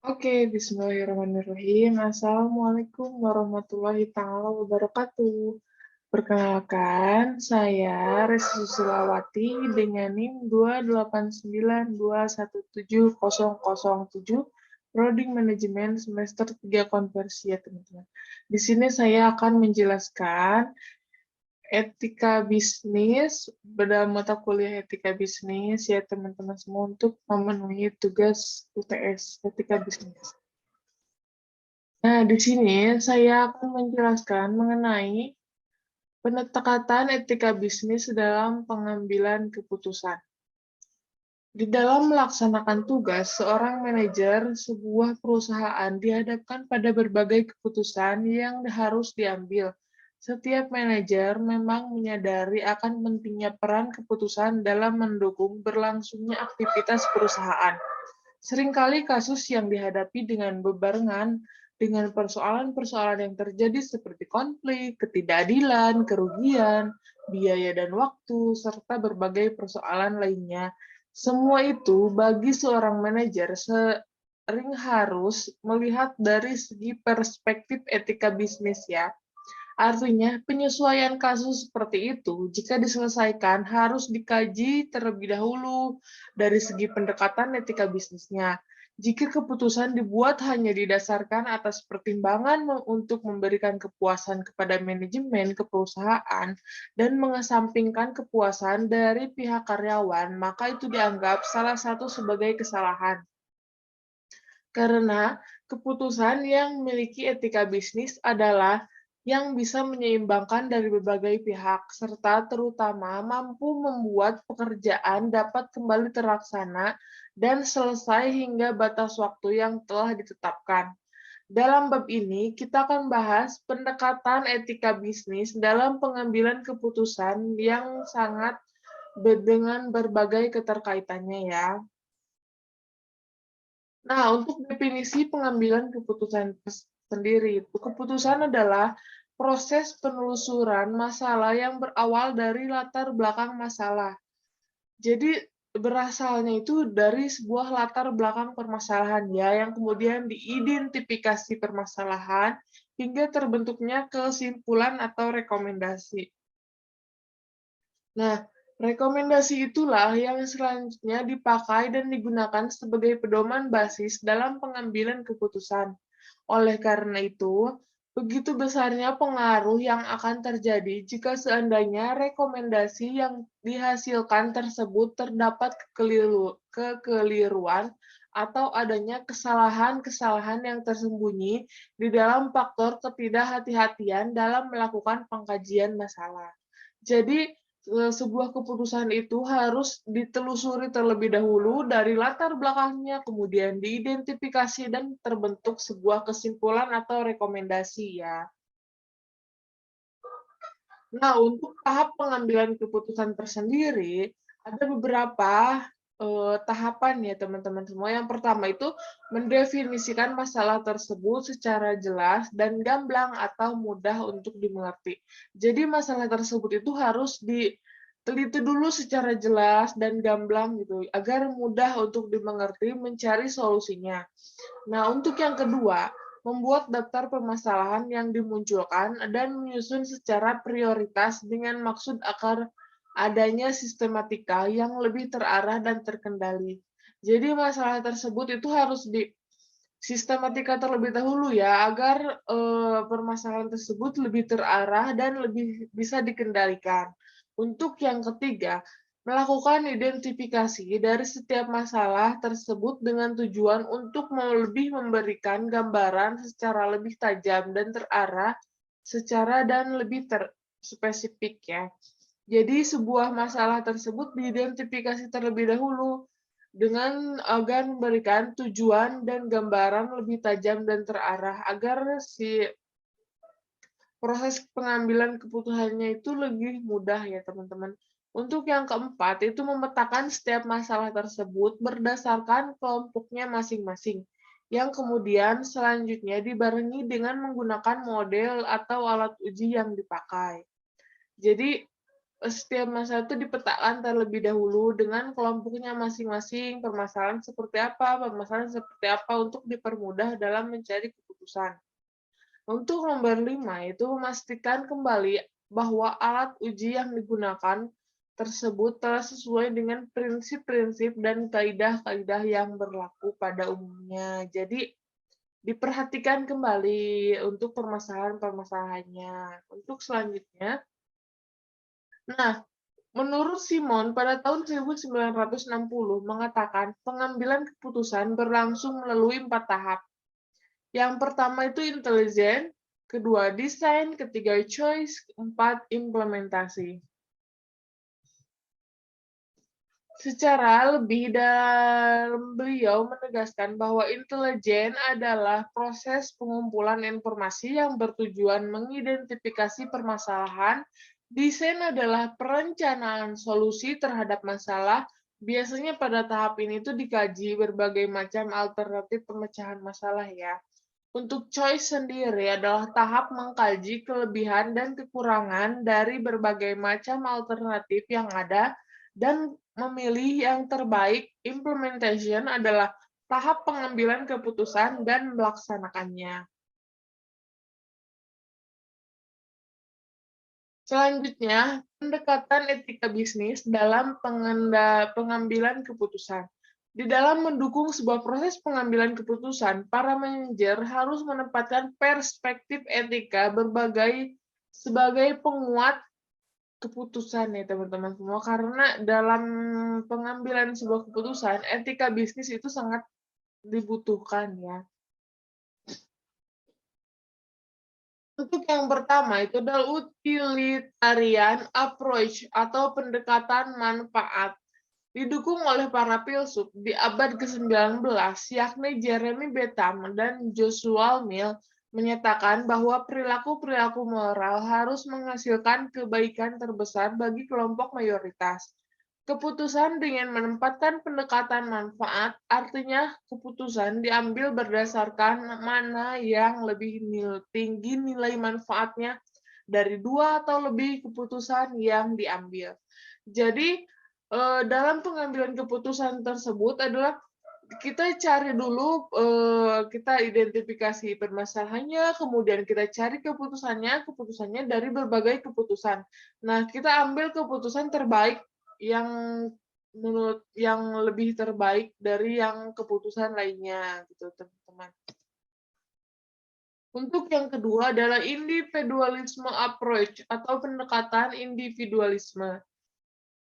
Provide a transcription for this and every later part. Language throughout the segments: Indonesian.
Oke, bismillahirrahmanirrahim. Assalamualaikum warahmatullahi taala wabarakatuh. Perkenalkan, saya Resi Susilawati dengan NIM 289217007, Prodi Manajemen semester 3 konversi ya teman-teman. Di sini saya akan menjelaskan etika bisnis, dalam mata kuliah etika bisnis ya teman-teman semua untuk memenuhi tugas UTS etika bisnis. Nah, di sini saya akan menjelaskan mengenai pendekatan etika bisnis dalam pengambilan keputusan. Di dalam melaksanakan tugas, seorang manajer sebuah perusahaan dihadapkan pada berbagai keputusan yang harus diambil. Setiap manajer memang menyadari akan pentingnya peran keputusan dalam mendukung berlangsungnya aktivitas perusahaan. Seringkali kasus yang dihadapi dengan bebarengan dengan persoalan-persoalan yang terjadi seperti konflik, ketidakadilan, kerugian, biaya dan waktu, serta berbagai persoalan lainnya. Semua itu bagi seorang manajer sering harus melihat dari segi perspektif etika bisnis ya. Artinya, penyesuaian kasus seperti itu, jika diselesaikan, harus dikaji terlebih dahulu dari segi pendekatan etika bisnisnya. Jika keputusan dibuat hanya didasarkan atas pertimbangan untuk memberikan kepuasan kepada manajemen perusahaan dan mengesampingkan kepuasan dari pihak karyawan, maka itu dianggap salah satu sebagai kesalahan. Karena keputusan yang memiliki etika bisnis adalah yang bisa menyeimbangkan dari berbagai pihak, serta terutama mampu membuat pekerjaan dapat kembali terlaksana dan selesai hingga batas waktu yang telah ditetapkan. Dalam bab ini, kita akan bahas pendekatan etika bisnis dalam pengambilan keputusan yang sangat dengan berbagai keterkaitannya ya. Nah, untuk definisi pengambilan keputusan sendiri, itu keputusan adalah proses penelusuran masalah yang berawal dari latar belakang masalah. Jadi berasalnya itu dari sebuah latar belakang permasalahan ya, yang kemudian diidentifikasi permasalahan hingga terbentuknya kesimpulan atau rekomendasi. Nah, rekomendasi itulah yang selanjutnya dipakai dan digunakan sebagai pedoman basis dalam pengambilan keputusan. Oleh karena itu, begitu besarnya pengaruh yang akan terjadi jika seandainya rekomendasi yang dihasilkan tersebut terdapat kekeliruan atau adanya kesalahan-kesalahan yang tersembunyi di dalam faktor ketidakhati-hatian dalam melakukan pengkajian masalah. Jadi, sebuah keputusan itu harus ditelusuri terlebih dahulu dari latar belakangnya, kemudian diidentifikasi dan terbentuk sebuah kesimpulan atau rekomendasi ya. Nah, untuk tahap pengambilan keputusan tersendiri, ada beberapa tahapan ya teman-teman semua. Yang pertama itu mendefinisikan masalah tersebut secara jelas dan gamblang atau mudah untuk dimengerti. Jadi masalah tersebut itu harus diteliti dulu secara jelas dan gamblang gitu, agar mudah untuk dimengerti mencari solusinya. Nah, untuk yang kedua, membuat daftar permasalahan yang dimunculkan dan menyusun secara prioritas dengan maksud agar adanya sistematika yang lebih terarah dan terkendali. Jadi masalah tersebut itu harus sistematika terlebih dahulu ya, agar permasalahan tersebut lebih terarah dan lebih bisa dikendalikan. Untuk yang ketiga, melakukan identifikasi dari setiap masalah tersebut dengan tujuan untuk lebih memberikan gambaran secara lebih tajam dan terarah, secara dan lebih spesifik ya. Jadi sebuah masalah tersebut diidentifikasi terlebih dahulu dengan agar memberikan tujuan dan gambaran lebih tajam dan terarah agar si proses pengambilan keputusannya itu lebih mudah ya teman-teman. Untuk yang keempat itu memetakan setiap masalah tersebut berdasarkan kelompoknya masing-masing, yang kemudian selanjutnya dibarengi dengan menggunakan model atau alat uji yang dipakai. Jadi setiap masalah itu dipetakan terlebih dahulu dengan kelompoknya masing-masing, permasalahan seperti apa untuk dipermudah dalam mencari keputusan. Untuk nomor 5 itu memastikan kembali bahwa alat uji yang digunakan tersebut telah sesuai dengan prinsip-prinsip dan kaidah-kaidah yang berlaku pada umumnya. Jadi, diperhatikan kembali untuk permasalahan-permasalahannya. Untuk selanjutnya, nah, menurut Simon pada tahun 1960 mengatakan pengambilan keputusan berlangsung melalui 4 tahap. Yang pertama itu intelijen, kedua desain, ketiga choice, keempat implementasi. Secara lebih dalam beliau menegaskan bahwa intelijen adalah proses pengumpulan informasi yang bertujuan mengidentifikasi permasalahan, desain adalah perencanaan solusi terhadap masalah, biasanya pada tahap ini itu dikaji berbagai macam alternatif pemecahan masalah ya. Untuk choice sendiri adalah tahap mengkaji kelebihan dan kekurangan dari berbagai macam alternatif yang ada dan memilih yang terbaik. Implementation adalah tahap pengambilan keputusan dan melaksanakannya. Selanjutnya, pendekatan etika bisnis dalam pengambilan keputusan. Di dalam mendukung sebuah proses pengambilan keputusan, para manajer harus menempatkan perspektif etika sebagai penguat keputusan ya teman-teman semua, karena dalam pengambilan sebuah keputusan, etika bisnis itu sangat dibutuhkan ya. Untuk yang pertama itu adalah utilitarian approach atau pendekatan manfaat. Didukung oleh para filsuf di abad ke-19, yakni Jeremy Bentham dan Joshua Mill, menyatakan bahwa perilaku-perilaku moral harus menghasilkan kebaikan terbesar bagi kelompok mayoritas. Keputusan dengan menempatkan pendekatan manfaat, artinya keputusan diambil berdasarkan mana yang lebih tinggi nilai manfaatnya dari dua atau lebih keputusan yang diambil. Jadi, dalam pengambilan keputusan tersebut adalah kita cari dulu, kita identifikasi permasalahannya, kemudian kita cari keputusannya dari berbagai keputusan. Nah, kita ambil keputusan terbaik yang lebih terbaik dari yang keputusan lainnya, gitu, teman-teman. Untuk yang kedua adalah individualisme approach atau pendekatan individualisme.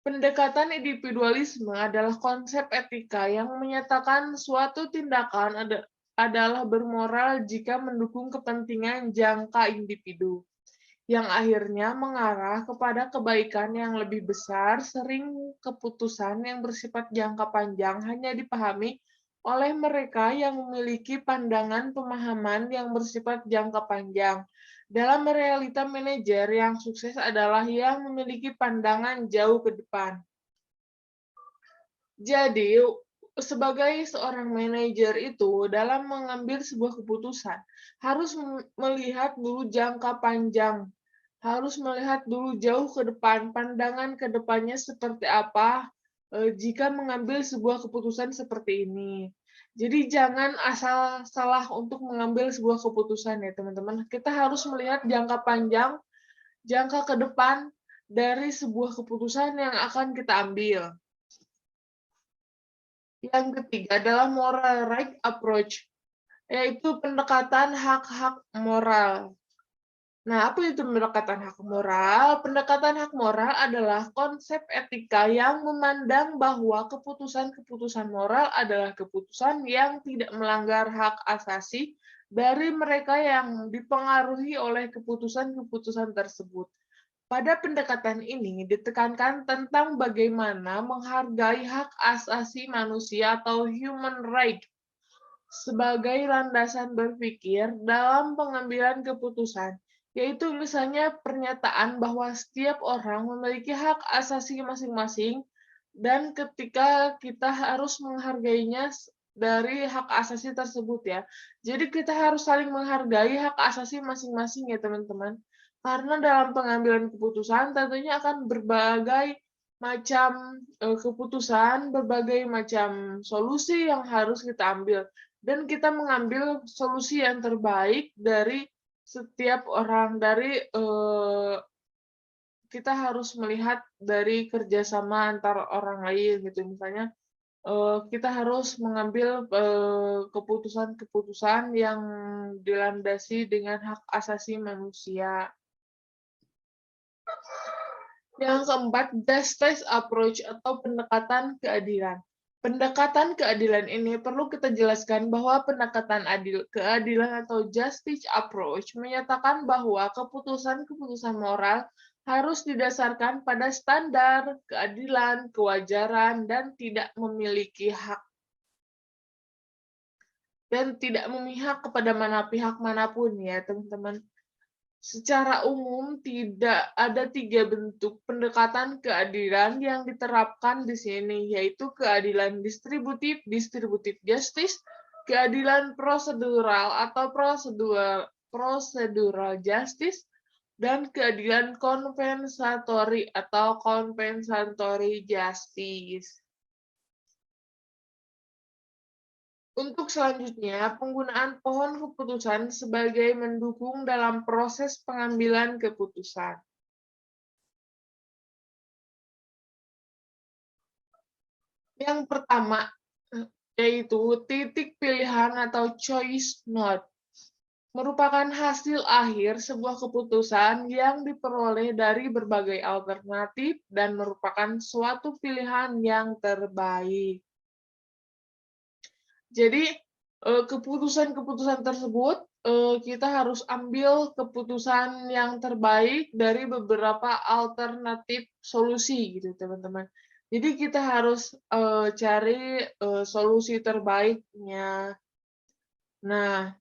Pendekatan individualisme adalah konsep etika yang menyatakan suatu tindakan adalah bermoral jika mendukung kepentingan jangka individu, yang akhirnya mengarah kepada kebaikan yang lebih besar. Sering keputusan yang bersifat jangka panjang hanya dipahami oleh mereka yang memiliki pandangan pemahaman yang bersifat jangka panjang. Dalam realita manajer yang sukses adalah yang memiliki pandangan jauh ke depan. Jadi, sebagai seorang manajer itu dalam mengambil sebuah keputusan harus melihat dulu jangka panjang, harus melihat dulu jauh ke depan, pandangan ke depannya seperti apa jika mengambil sebuah keputusan seperti ini. Jadi jangan asal salah untuk mengambil sebuah keputusan ya teman-teman. Kita harus melihat jangka panjang, jangka ke depan dari sebuah keputusan yang akan kita ambil. Yang ketiga adalah moral right approach, yaitu pendekatan hak-hak moral. Nah, apa itu pendekatan hak moral? Pendekatan hak moral adalah konsep etika yang memandang bahwa keputusan-keputusan moral adalah keputusan yang tidak melanggar hak asasi dari mereka yang dipengaruhi oleh keputusan-keputusan tersebut. Pada pendekatan ini ditekankan tentang bagaimana menghargai hak asasi manusia atau human right sebagai landasan berpikir dalam pengambilan keputusan, yaitu misalnya pernyataan bahwa setiap orang memiliki hak asasi masing-masing dan ketika kita harus menghargainya dari hak asasi tersebut ya. Jadi kita harus saling menghargai hak asasi masing-masing ya teman-teman. Karena dalam pengambilan keputusan tentunya akan berbagai macam keputusan, berbagai macam solusi yang harus kita ambil, dan kita mengambil solusi yang terbaik dari setiap orang, dari kita harus melihat dari kerjasama antar orang lain gitu. Misalnya kita harus mengambil keputusan-keputusan yang dilandasi dengan hak asasi manusia. Yang keempat, justice approach atau pendekatan keadilan. Pendekatan keadilan ini perlu kita jelaskan bahwa pendekatan keadilan atau justice approach menyatakan bahwa keputusan-keputusan moral harus didasarkan pada standar keadilan, kewajaran, dan tidak memiliki hak dan tidak memihak kepada pihak manapun ya, teman-teman. Secara umum, tidak ada 3 bentuk pendekatan keadilan yang diterapkan di sini, yaitu keadilan distributif, distributive justice, keadilan prosedural atau procedural justice, dan keadilan kompensatory atau compensatory justice. Untuk selanjutnya, penggunaan pohon keputusan sebagai mendukung dalam proses pengambilan keputusan. Yang pertama, yaitu titik pilihan atau choice node, merupakan hasil akhir sebuah keputusan yang diperoleh dari berbagai alternatif dan merupakan suatu pilihan yang terbaik. Jadi, keputusan-keputusan tersebut, kita harus ambil keputusan yang terbaik dari beberapa alternatif solusi gitu, teman-teman. Jadi kita harus, cari, solusi terbaiknya. Nah,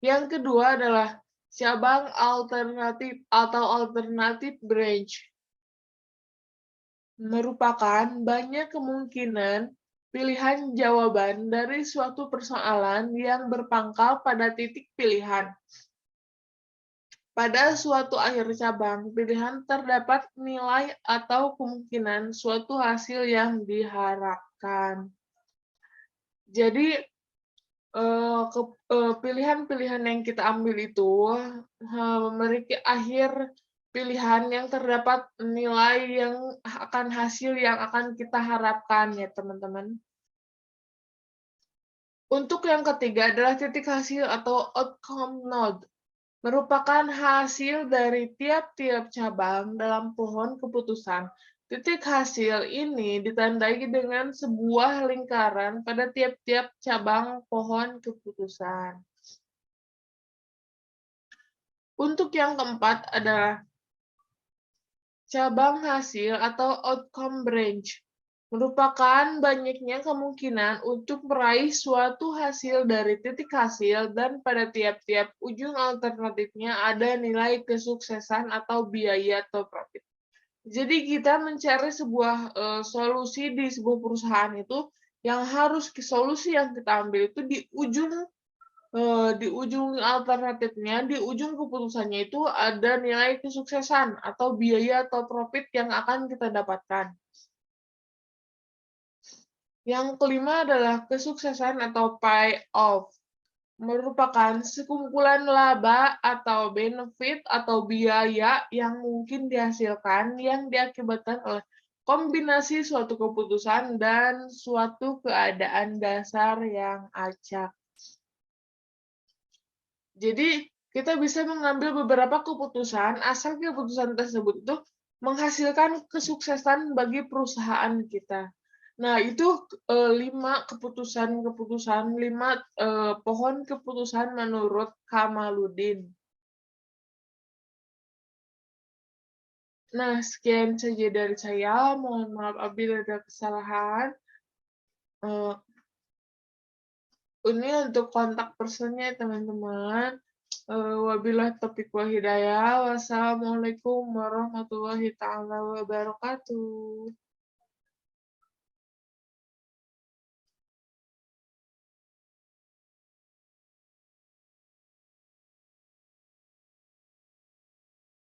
yang kedua adalah cabang alternatif atau alternative branch. Merupakan banyak kemungkinan pilihan jawaban dari suatu persoalan yang berpangkal pada titik pilihan. Pada suatu akhir cabang pilihan terdapat nilai atau kemungkinan suatu hasil yang diharapkan. Jadi, pilihan-pilihan yang kita ambil itu memiliki akhir pilihan yang terdapat nilai yang akan hasil yang akan kita harapkan ya, teman-teman. Untuk yang ketiga adalah titik hasil atau outcome node, merupakan hasil dari tiap-tiap cabang dalam pohon keputusan. Titik hasil ini ditandai dengan sebuah lingkaran pada tiap-tiap cabang pohon keputusan. Untuk yang keempat adalah cabang hasil atau outcome branch, merupakan banyaknya kemungkinan untuk meraih suatu hasil dari titik hasil dan pada tiap-tiap ujung alternatifnya ada nilai kesuksesan atau biaya atau profit. Jadi kita mencari sebuah solusi di sebuah perusahaan itu yang harus solusi yang kita ambil itu di ujung alternatifnya, di ujung keputusannya itu ada nilai kesuksesan atau biaya atau profit yang akan kita dapatkan. Yang kelima adalah kesuksesan atau payoff, merupakan sekumpulan laba atau benefit atau biaya yang mungkin dihasilkan yang diakibatkan oleh kombinasi suatu keputusan dan suatu keadaan dasar yang acak. Jadi, kita bisa mengambil beberapa keputusan asal keputusan tersebut itu menghasilkan kesuksesan bagi perusahaan kita. Nah, itu 5 keputusan-keputusan, 5 pohon keputusan menurut Kamaluddin. Nah, sekian saja dari saya. Mohon maaf apabila ada kesalahan. Ini untuk kontak personnya, teman-teman. Wabillahi taufiq wal hidayah. Wassalamualaikum warahmatullahi taala wabarakatuh.